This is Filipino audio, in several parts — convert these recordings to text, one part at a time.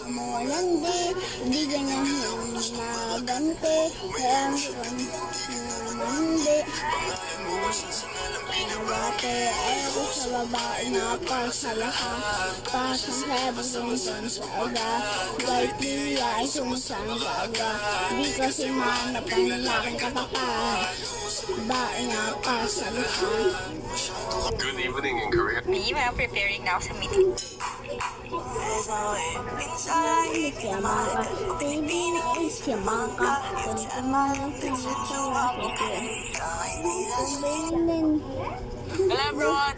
Malandi, hindi ganyan magante, kaya mandi. Nabate ako sa babae na pasalaha, pasang hebong sa aga, kahit di ay sumusang aga, di kasi manap ang lalaking kapapay, babae na pasalaha. Good evening in Korea. Me, I'm preparing now sa meeting. Hello, everyone!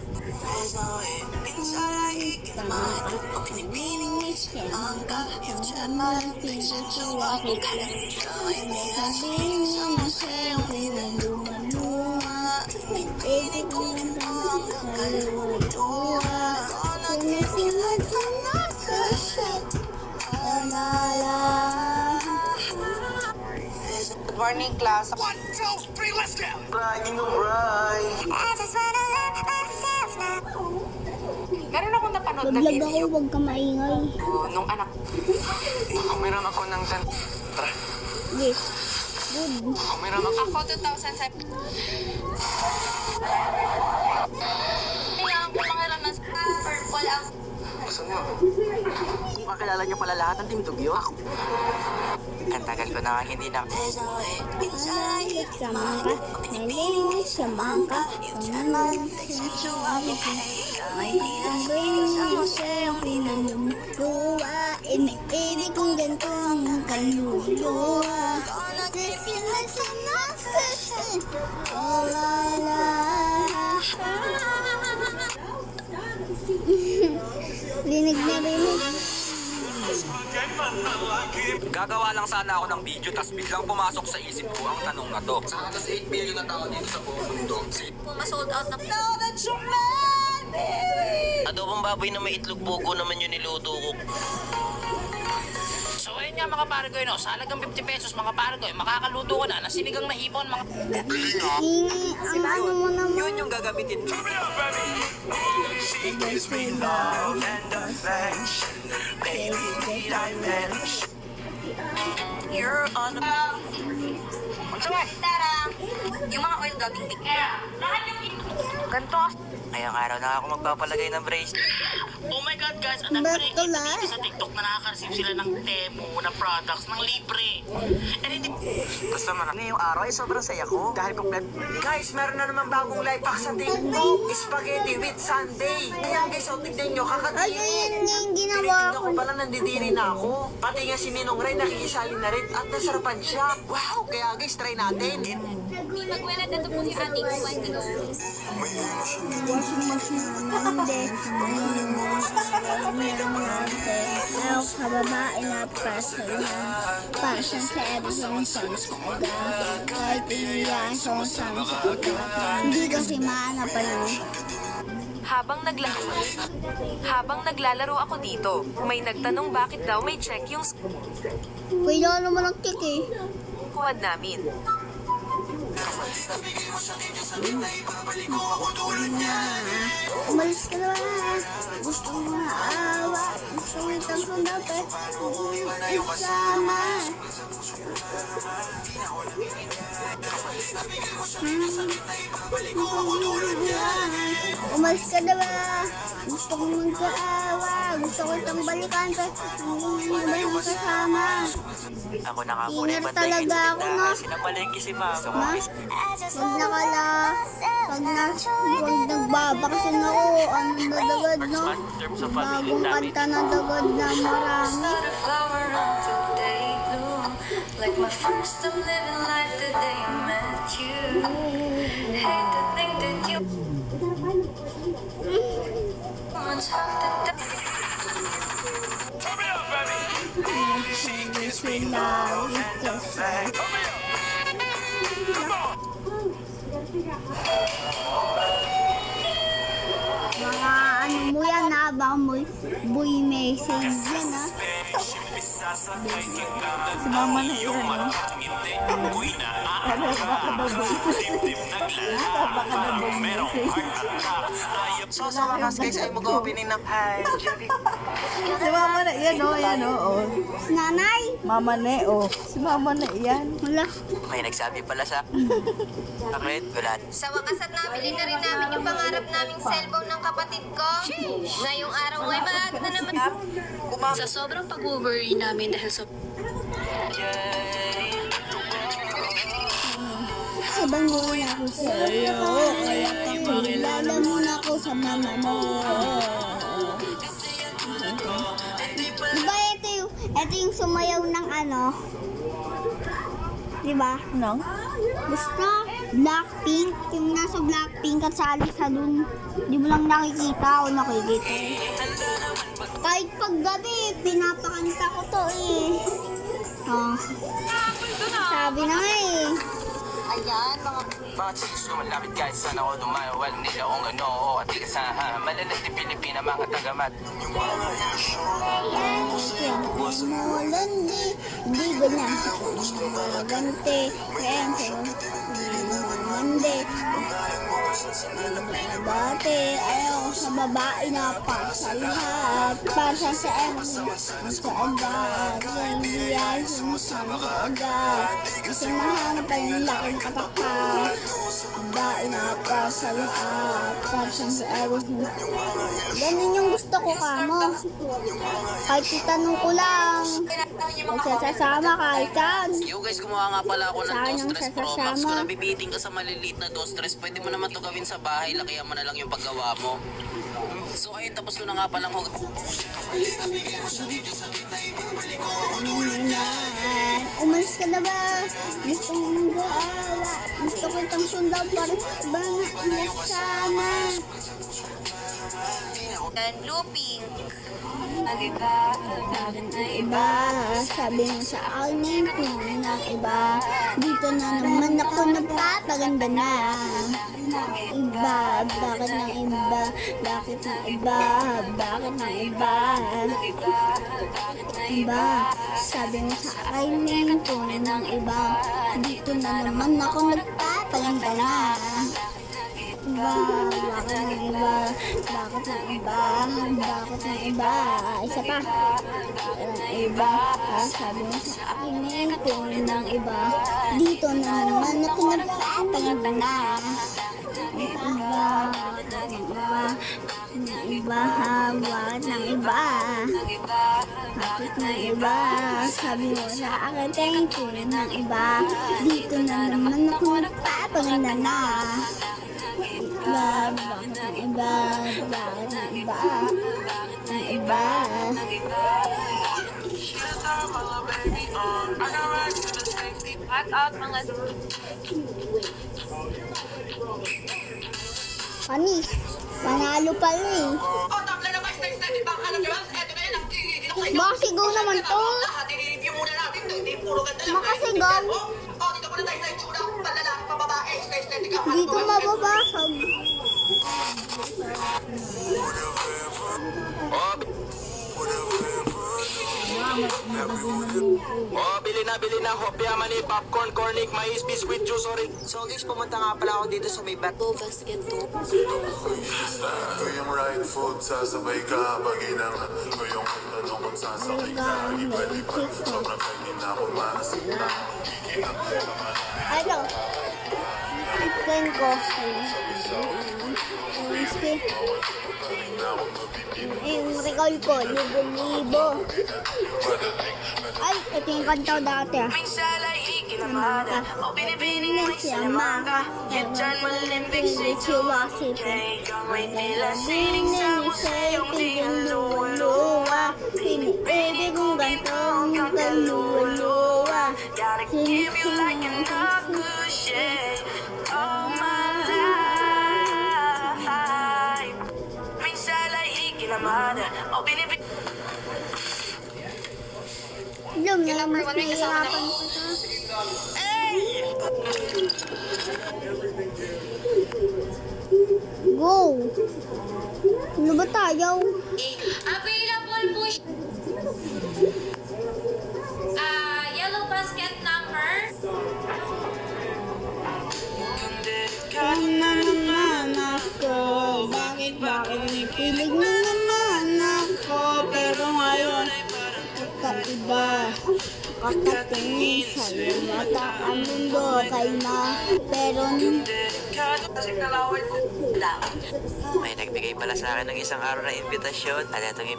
Good morning, class. 1, 2, 3, let's go! Bragging of Bray. Meron akong napanood na Vlog ako, video. huwag ka maingay. Nung anak. Meron ako ng Yes. Good. meron ako. Ako, 2007. Kailangan ko mangiram ng purple ang... Gusto mo? Makakilala niyo pala lahat ng Team Tugyo? Ang tagal ko na hindi na. Malalit sa mangka, nalinis sa mangka, umalit sa mangka. Ang brain sa pinanumutuwa, iniibig kong ganito ang kaluluwa. Kasi nasa nasa Rinig na rinig. Gagawa lang sana ako ng video tas biglang pumasok sa isip ko ang tanong na to. Sa halos 8 billion na tao dito sa buong mundo. Masold out na. No, that's your man! Adobong baboy na may itlog pugo naman yung niluto ko. So ayun nga mga pare no, sa halagang 50 pesos mga pare makakaluto ka na ng sinigang na hipon mga... Ang ano mo naman. Yun yung gagamitin. She gives me love and affection. Baby, need I mention? You're on the... Tara! Yung mga oil dubbing big. Ganito. Ngayong araw na ako magpapalagay ng bracelet. Oh my God guys, ang dami Ba't na wala? sa TikTok na nakaka-receive sila ng demo na products ng libre. And hindi... Basta ngayong araw ay sobrang saya ko. Dahil guys, meron na naman bagong life hack sa TikTok. Spaghetti with Sunday. Kaya guys, so tignan nyo, Ay, ayun yung ginawa Tinitignan ko. ko pala nandidiri na ako. Pati nga si Ninong Ray nakikisali na rin at nasarapan siya. Wow! Kaya guys, try natin. Magwala na ito po yung ating kwento. Washing machine hindi. Ayaw sa babae na pasalahan. Pasang sa everything sa aga. Kahit iyan sa aga. Hindi kasi maanapan yun. Habang naglalaro ako dito, may nagtanong bakit daw may check yung Kaya naman ang kick eh. squad namin. Umalis ka na ba? Gusto mo maawa. Gusto mo itang sundape. Isama. Umalis ka na ba? Gusto ko magkaawa. Gusto ko itang balikan. Hindi ba yung kasama? Ako na nga muna Ingat yung bantay talaga ako, no? Sinapalengke si mama. Ma? Pag nakala, pag nagbabaksin ako, ano dadagad, no? Bagong kanta na dagad na marami. Like my first time living life the day I met you. Hate to think that you on top the Turn me up, baby! She gives me Sila, and affection. Come on! mga ano mo yan, baka boy message yan ha. Si mama na yun, no? Ano, baka daw boy. Baka daw boy. So sa wakas guys ay mag-opening ng hi, Jerry. Si mama na yan, no? Yan, no? Oh. Nanay. Mama na, oh. Si mama na yan. Wala. May nagsabi pala sa... Bakit? Gulat. Sa wakas at nabili na rin namin yung pangarap naming cellphone ng kapatid ko. Ngayong araw ay maaga na naman. Sa sobrang pag-worry namin dahil sa... Habang muna ako sa iyo, kaya pakilala muna ako sa mama mo. Diba ito yung sumayaw ng ano? Diba? Ano? Basta Blackpink, yung nasa Blackpink at sali sa dun. Di mo lang nakikita o nakikita. Kahit paggabi, pinapakanta ko to eh. Oh. Sabi na nga eh. Mga chicks ko malapit guys, sana ako dumayo. Well, nila akong ano, oo, at di kasaha. Malalas ni Pilipina, mga tagamat. Mulandi, di ganyan. Malagante, kaya mandi. Dati, ayaw sa babae na para sa lahat. Para sa agad. Hindi ay sumusama sa agad. Kasi mahanap pa yung laking kapakat. Babae na para sa lahat. Para sa agad. Ganun yung gusto ko kamo. Kahit itanong ko lang. Magsasasama kahit saan. Yo guys, gumawa nga pala ako ng Saan Dos ang Tres Pro Max. sasama? Kung nabibiting ka sa maliliit na Dos Tres, pwede mo naman to gawin sa bahay. Lakihan mo na lang yung paggawa mo. So ayun, tapos ko na nga palang Umalis ka na ba? Gusto mo mag-aala. Gusto ko itang sundan para ba na sana. Looping. Iba, sabi mo sa akin yung tunay ng iba. Dito na naman ako nagpapaganda na. Iba, bakit ng iba? Bakit ng iba? Bakit ng iba? Iba, sabi mo sa akin yung tunay ng iba. Dito na naman ako nagpapaganda na. Iba, bakit ng iba? Bakit ng iba? Bakit ng iba? Isa pa. Ng iba, sabi mo sa akin yung tunay ng iba. Dito na naman ako nagpapaganda na. Iba, bakit ng iba? Ng iba, bakit ng iba? Bakit ng iba? Sabi mo sa akin yung tunay ng iba. Dito na naman ako nagpapaganda na. Iba, bakit ng iba? Bakit ng iba? Ng iba. Back out mga... Panis, panalo pala eh. Oh, tabla na guys, next time, ibang alam nyo, eto na yun, ang tingin ko kayo. Makasigaw naman to. I-review muna natin, hindi puro ganda lang. Makasigaw. Oh, dito ko na tayo sa itsura, panlalaki, pababae, aesthetic ang Dito mababasag. Oh, bili na hopya, mani, popcorn, cornic, mais, biscuit, juice, orange. So guys, pumunta nga pala ako dito sa may bato. Yung right foot, sasabay ka pag inang yung tanong kung sasakay ka. Iba-liba, sobrang kagin na ako maasig na. Ano? Friend ko. Yung recall ko, libo-libo. Ay, ito yung kanta ko dati ah. Pinipinig siya maka, yan dyan malimpik si Chiwasipin. Magandang ni sa'yo, tingin luwa-luwa. Pinipili kong gantong kaluwa-luwa. Sinising ang kasi. All my life. Minsan ay ikinamada. O binibig. Alam na, mas nahihirapan ko ito. Go! Ano ba tayo? Available po yellow basket number. Kung na naman ako, bakit nipilig na naman ako, pero ngayon kakaiba, kakatingin sa iyong mata, ang mundo kay pero May nagbigay pala sa akin ng isang araw na invitasyon. At itong